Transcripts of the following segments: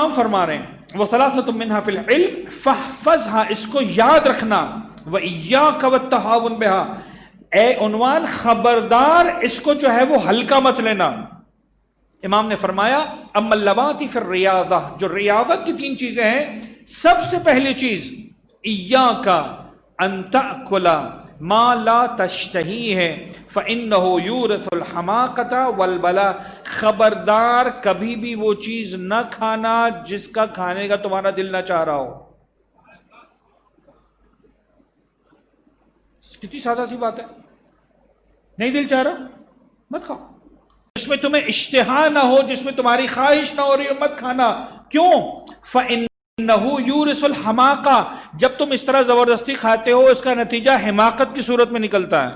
امام فرما رہے ہیں وَثَلَاثَةٌ مِّنْهَا فِي الْعِلْمِ فَاحْفَظْهَا، اس کو یاد رکھنا، وَإِيَّاكَ وَالتَّهَاوُنَ بِهَا، اے عنوان خبردار اس کو جو ہے وہ ہلکا مت لینا۔ امام نے فرمایا اما اللواتی فی الریاضہ، جو ریاضت کی تین چیزیں ہیں، سب سے پہلی چیز ایاک ان تأکل ما لا تشتہی ہے فإنہ یورث الحماقۃ والبلاء، خبردار کبھی بھی وہ چیز نہ کھانا جس کا کھانے کا تمہارا دل نہ چاہ رہا ہو۔ کتنی سادہ سی بات ہے، نہیں دل چاہ رہا مت کھاؤ، جس میں تمہیں اشتہا نہ ہو، جس میں تمہاری خواہش نہ ہو رہی ہو مت کھانا۔ کیوں؟ فَإِنَّهُ يُورِثُ الْحَمَاقَةَ، جب تم اس طرح زبردستی کھاتے ہو اس کا نتیجہ حماقت کی صورت میں نکلتا ہے،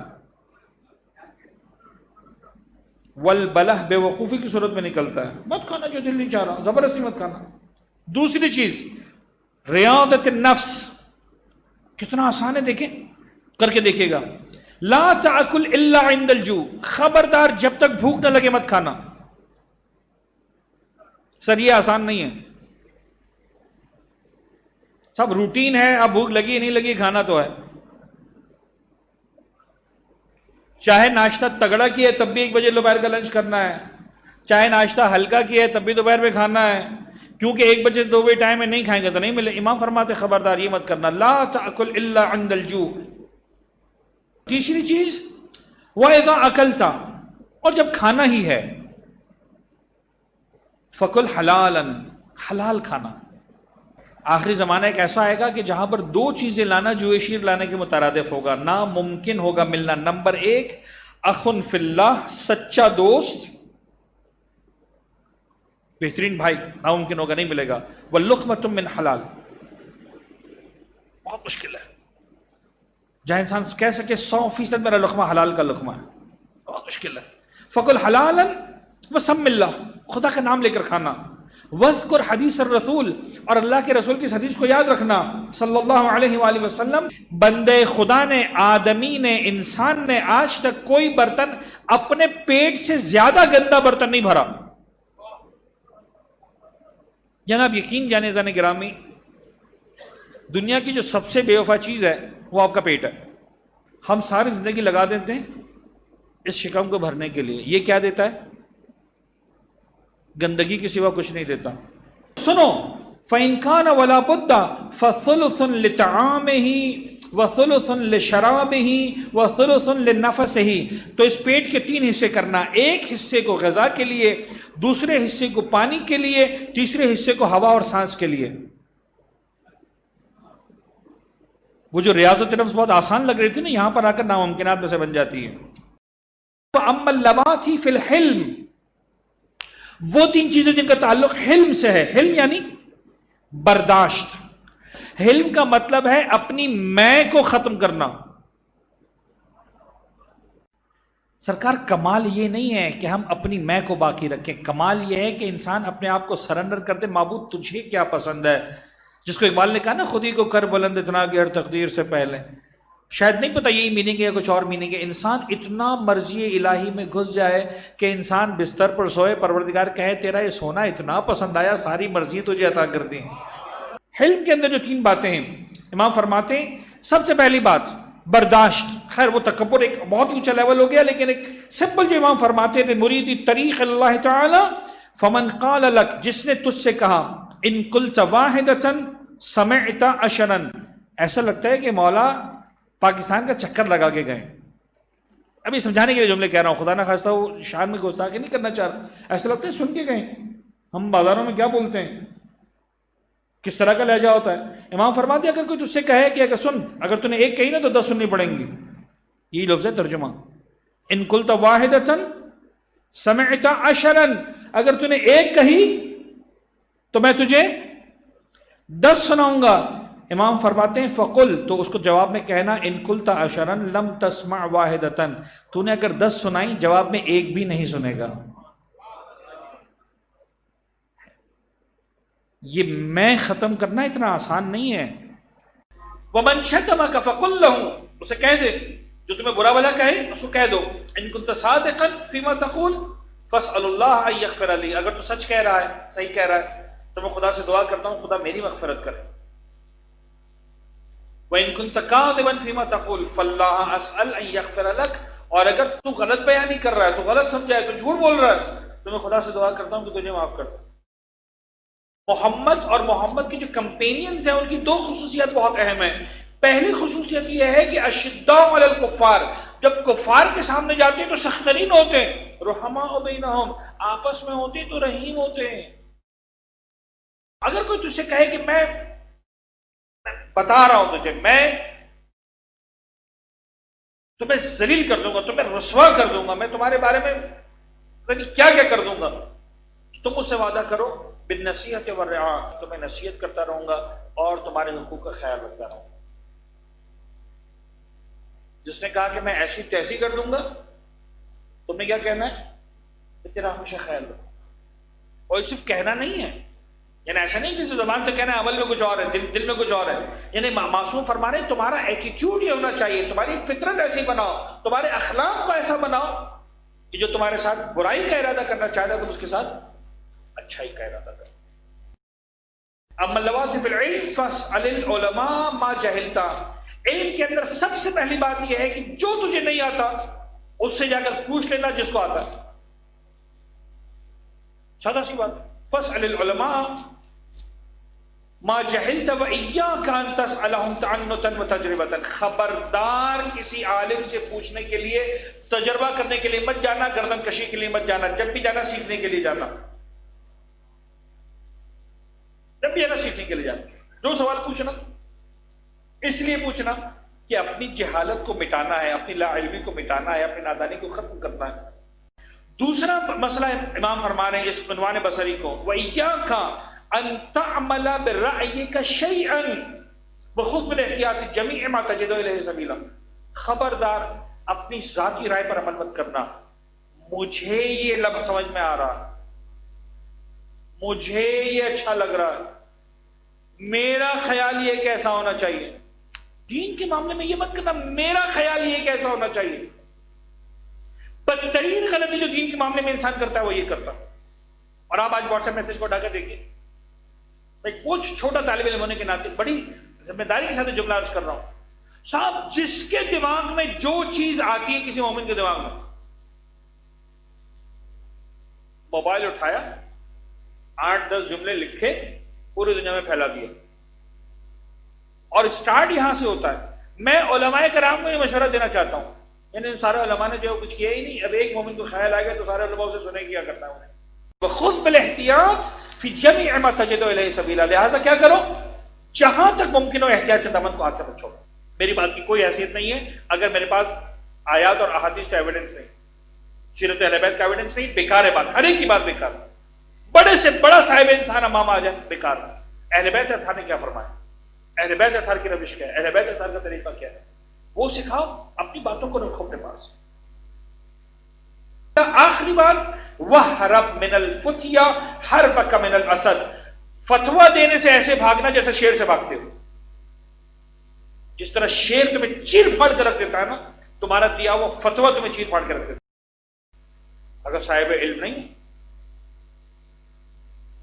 وَالْبَلَهْ بے وقوفی کی صورت میں نکلتا ہے۔ مت کھانا جو دل نہیں چاہ رہا، زبردستی مت کھانا۔ دوسری چیز ریاضت النفس، کتنا آسان ہے، دیکھیں کر کے دیکھیے گا۔ لا تأکل الا عند الجوع، خبردار جب تک بھوک نہ لگے مت کھانا۔ سر یہ آسان نہیں ہے، سب روٹین ہے، اب بھوک لگی نہیں لگی کھانا تو ہے۔ چاہے ناشتہ تگڑا کیا ہے تب بھی 1 بجے دوپہر کا لنچ کرنا ہے، چاہے ناشتہ ہلکا کیا ہے تب بھی دوپہر میں کھانا ہے، کیونکہ 1 بجے 2 بجے ٹائم میں نہیں کھائیں گے تو نہیں ملے۔ امام فرماتے خبردار یہ مت کرنا، لا تأکل الا عند الجوع۔ تیسری چیز وَإِذَا أَكَلْتَ، اور جب کھانا ہی ہے فَكُلْ حَلَالًا، حلال کھانا۔ آخری زمانہ ایک ایسا آئے گا کہ جہاں پر 2 چیزیں لانا جو شیر لانے کے مترادف ہوگا، ناممکن ہوگا ملنا۔ نمبر 1 اخن فی اللہ، سچا دوست، بہترین بھائی، ناممکن ہوگا نہیں ملے گا۔ وَاللُّقْمَةُ مِنْ حلال، بہت مشکل ہے جہاں انسان کہہ سکے 100% میرا لقمہ حلال کا لقمہ ہے، بہت مشکل ہے۔ فَقُلْ حَلَالًا وَسَمِّ اللَّهُ، خدا کا نام لے کر کھانا۔ وَاذْكُرْ حدیث الرسول، اور اللہ کے رسول کی اس حدیث کو یاد رکھنا صلی اللہ علیہ وآلہ وسلم، بندے خدا نے، آدمی نے، انسان نے آج تک کوئی برتن اپنے پیٹ سے زیادہ گندا برتن نہیں بھرا۔ جناب یقین جانے زانے گرامی، دنیا کی جو سب سے بے وفا چیز ہے وہ آپ کا پیٹ ہے۔ ہم ساری زندگی لگا دیتے ہیں اس شکم کو بھرنے کے لیے، یہ کیا دیتا ہے؟ گندگی کے سوا کچھ نہیں دیتا۔ سنو، فَإِنْ كَانَ وَلَا بُدَّ فَثُلُثٌ لِطَعَامِهِ وَثُلُثٌ لِشَرَابِهِ وَثُلُثٌ لِنَفَسِهِ، تو اس پیٹ کے 3 حصے کرنا، ایک حصے کو غذا کے لیے، دوسرے حصے کو پانی کے لیے، تیسرے حصے کو ہوا اور سانس کے لیے۔ وہ جو ریاضت نفس بہت آسان لگ رہی تھی نا، یہاں پر آ کر ناممکنات میں سے بن جاتی ہے۔ فَأَمَّا اللَّوَاتِي فِي الْحِلْمِ، وہ 3 چیزیں جن کا تعلق حلم سے ہے۔ حلم یعنی برداشت۔ حلم کا مطلب ہے اپنی میں کو ختم کرنا۔ سرکار کمال یہ نہیں ہے کہ ہم اپنی میں کو باقی رکھیں، کمال یہ ہے کہ انسان اپنے آپ کو سرنڈر کر دے، معبود تجھے کیا پسند ہے۔ جس کو اقبال نے کہا نا، خود ہی کو کر بلند اتنا کہ ہر تقدیر سے پہلے، شاید نہیں پتہ یہی میننگ ہے یا کچھ اور میننگ ہے۔ انسان اتنا مرضی الہی میں گھس جائے کہ انسان بستر پر سوئے، پروردگار کہے تیرا یہ سونا اتنا پسند آیا، ساری مرضی تجھے عطا کر دی۔ حلم کے اندر جو 3 باتیں ہیں، امام فرماتے ہیں سب سے پہلی بات برداشت۔ خیر وہ تکبر ایک بہت اونچا لیول ہو گیا، لیکن ایک سمپل جو امام فرماتے ہیں، مریدی طریق اللہ تعالی فمن قال لک، جس نے تجھ سے کہا ان قلت واحدۃ سمعت عشرا، ایسا لگتا ہے کہ مولا پاکستان کا چکر لگا کے گئے۔ ابھی سمجھانے کے لیے جملے کہہ رہا ہوں، خدا نہ خواستہ وہ شان میں گستاخی نہیں کرنا چاہ رہا، ایسا لگتا ہے سن کے گئے۔ ہم بازاروں میں کیا بولتے ہیں، کس طرح کا لہجہ ہوتا ہے۔ امام فرماتے ہیں اگر کوئی تجھ سے کہے کہ اگر سن، اگر تو نے ایک کہی نا تو 10 سننی پڑیں گی، یہی لفظ ہے ترجمہ۔ ان قلت واحدۃ سمعت عشرا، اگر تو نے ایک کہی تو میں تجھے 10 سناؤں گا۔ امام فرماتے ہیں فقل، تو اس کو جواب میں کہنا ان قلت عشرا لم تسمع واحدۃ، تو نے اگر 10 سنائی جواب میں ایک بھی نہیں سنے گا۔ یہ میں ختم کرنا اتنا آسان نہیں ہے۔ وَمَنْ شَتَمَكَ فَقُلْ لَهُ، اسے کہہ دے جو تمہیں برا بھلا کہے اس کو کہہ دو ان كنت صادقا فيما تقول فاسأل الله ان يغفر لي، اگر تو سچ کہہ رہا ہے، صحیح کہہ رہا ہے تو میں خدا سے دعا کرتا ہوں خدا میری مغفرت کرے. وَإِن كُنتَ كَاذِبًا فِيمَا تَقُولُ فَاللَّهَ أَسْأَلُ أَن يَغْفِرَ لَكَ. اور اگر تو غلط بیان نہیں کر رہا ہے، تو غلط سمجھا ہے، تو جھوٹ بول رہا ہے، تو میں خدا سے دعا کرتا ہوں کہ تجھے معاف کر دے. محمد اور محمد کے جو کمپینینز ہیں ان کی دو خصوصیت بہت اہم ہیں. پہلی خصوصیت یہ ہے کہ اشداء علی الکفار، جب کفار کے سامنے جاتے ہیں تو سخت ترین ہوتے ہیں. رحماء بینہم، آپس میں ہوتے تو رحیم ہوتے ہیں. اگر کوئی تجھ سے کہے کہ میں بتا رہا ہوں تجھے، میں تمہیں ذلیل کر دوں گا، تمہیں رسوا کر دوں گا، میں تمہارے بارے میں کیا کیا کر دوں گا، تم اس سے وعدہ کرو بالنصیحت والرعاء، تمہیں نصیحت کرتا رہوں گا اور تمہارے حقوق کا خیال رکھتا رہوں گا. جس نے کہا کہ میں ایسی تیسی کر دوں گا، تم نے کیا کہنا ہے کہ تیرا ہمیشہ خیال رکھو. اور صرف کہنا نہیں ہے، یعنی ایسا نہیں کہ زبان سے کہنا ہے عمل میں کچھ اور ہے، دل میں کچھ اور ہے. یعنی معصوم فرما رہے تمہارا ایٹیٹیوڈ یہ ہونا چاہیے، تمہاری فطرت ایسی بناؤ، تمہارے اخلاق کو ایسا بناؤ کہ جو تمہارے ساتھ برائی کا ارادہ کرنا چاہتا ہے تم اس کے ساتھ اچھائی کا ارادہ کرو. اما اللوازم العلم فاسأل العلماء ما جہلتا. علم کے اندر سب سے پہلی بات یہ ہے کہ جو تجھے نہیں آتا اس سے جا کر پوچھ لینا جس کو آتا ہے. سادہ سی بات. فاسأل العلماء ما جہلت وإیاک ان تسألهم تعنتا وتجربتا. خبردار کسی عالم سے پوچھنے کے لیے، تجربہ کرنے کے لیے مت جانا، گردن کشی کے لیے مت جانا. جب بھی جانا سیکھنے کے لیے جانا، جب بھی جانا سیکھنے کے لیے جانا. جو سوال پوچھنا اس لیے پوچھنا کہ اپنی جہالت کو مٹانا ہے، اپنی لا علمی کو مٹانا ہے، اپنی نادانی کو ختم کرنا ہے. دوسرا مسئلہ امام فرما رہے ہیں اس عنوان بصری کو، وَإِيَّاكَ أَن تَعْمَلَ بِرَأْيِكَ شَيْئًا وَخُذْ بِالِاحْتِيَاطِ جَمِيعَ مَا تَجِدُ إِلَيْهِ سَبِيلًا. خبردار اپنی ذاتی رائے پر عمل مت کرنا. مجھے یہ لفظ سمجھ میں آ رہا، مجھے یہ اچھا لگ رہا، میرا خیال یہ کیسا ہونا چاہیے. دین کے معاملے میں یہ مت کرنا میرا خیال یہ کیسا ہونا چاہیے. بدترین غلطی جو دین کے معاملے میں انسان کرتا ہے وہ یہ کرتا. اور آپ آج واٹس ایپ میسج کو اٹھا کر دیکھیے، میں کچھ چھوٹا طالب علم ہونے کے ناطے بڑی ذمہ داری کے ساتھ جملہ عرض کر رہا ہوں. صاحب جس کے دماغ میں جو چیز آتی ہے کسی مومن کے دماغ میں، موبائل اٹھایا، 8-10 جملے لکھے، پوری دنیا میں پھیلا دیا. اور اسٹارٹ یہاں سے ہوتا ہے. میں علماء کرام کو یہ مشورہ دینا چاہتا ہوں، یعنی سارے علماء نے جو کچھ کیا ہی نہیں، اب ایک مومن کو خیال آ گیا تو سارے علماء سے سنے کیا کرنا ہے. خود بالاحتیاط فی جمیع ما تجد الیہ سبیلا. لہٰذا کیا کرو، جہاں تک ممکن ہو احتیاط کے دامن کو ہاتھ سے بچو. میری بات کی کوئی حیثیت نہیں ہے اگر میرے پاس آیات اور احادیث کا ایویڈنس نہیں، سیرت اہل بیت کا ایویڈنس نہیں، بیکار ہے بات. ہر ایک کی بات بیکار. بڑے سے بڑا صاحب انسان امام آ جائے بیکار. اہل بیت اطہار نے کیا فرمایا، اہل بیت اطہار کی روش کیا ہے، اہل بیت اطہار کا طریقہ کیا ہے، وہ سکھاؤ. اپنی باتوں کو رکھو اپنے پاس. آخری بات، وَاحْرَبْ مِنَ الْفُتْيَا حَرْبَكَ مِنَ الْأَسَدِ. فتویٰ دینے سے ایسے بھاگنا جیسے شیر سے بھاگتے ہو. جس طرح شیر تمہیں چیر پھاڑ کے رکھ دیتا ہے نا، تمہارا دیا وہ فتویٰ تمہیں چیر پھاڑ کے رکھ دیتا ہے. اگر صاحب علم نہیں،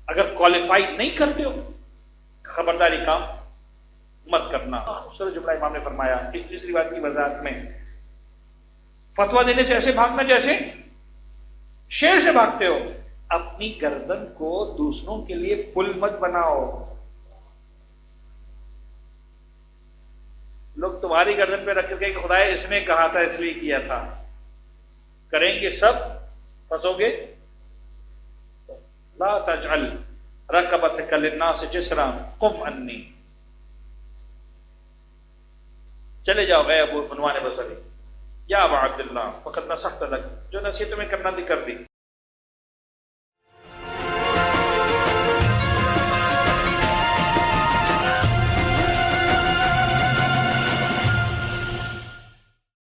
اگر کوالیفائی نہیں کرتے ہو، خبرداری کام مت کرنا. دوسرا جملہ امام نے فرمایا اس تیسری بات کی وضاحت میں، فتویٰ دینے سے ایسے بھاگنا جیسے شیر سے بھاگتے ہو. اپنی گردن کو دوسروں کے لیے پل مت بناؤ. لوگ تمہاری گردن پہ رکھ کے کہ خدا اس نے کہا تھا اس لیے کیا تھا، کریں گے سب، پھنسو گے. لا تجعل رکبتک للناس جسرا قم انی. چلے جاؤ گئے ابو عنوان بصری، یا ابا عبداللہ فقد نصحت لک. جو نصیحت تمہیں کرنا تھی کر دی.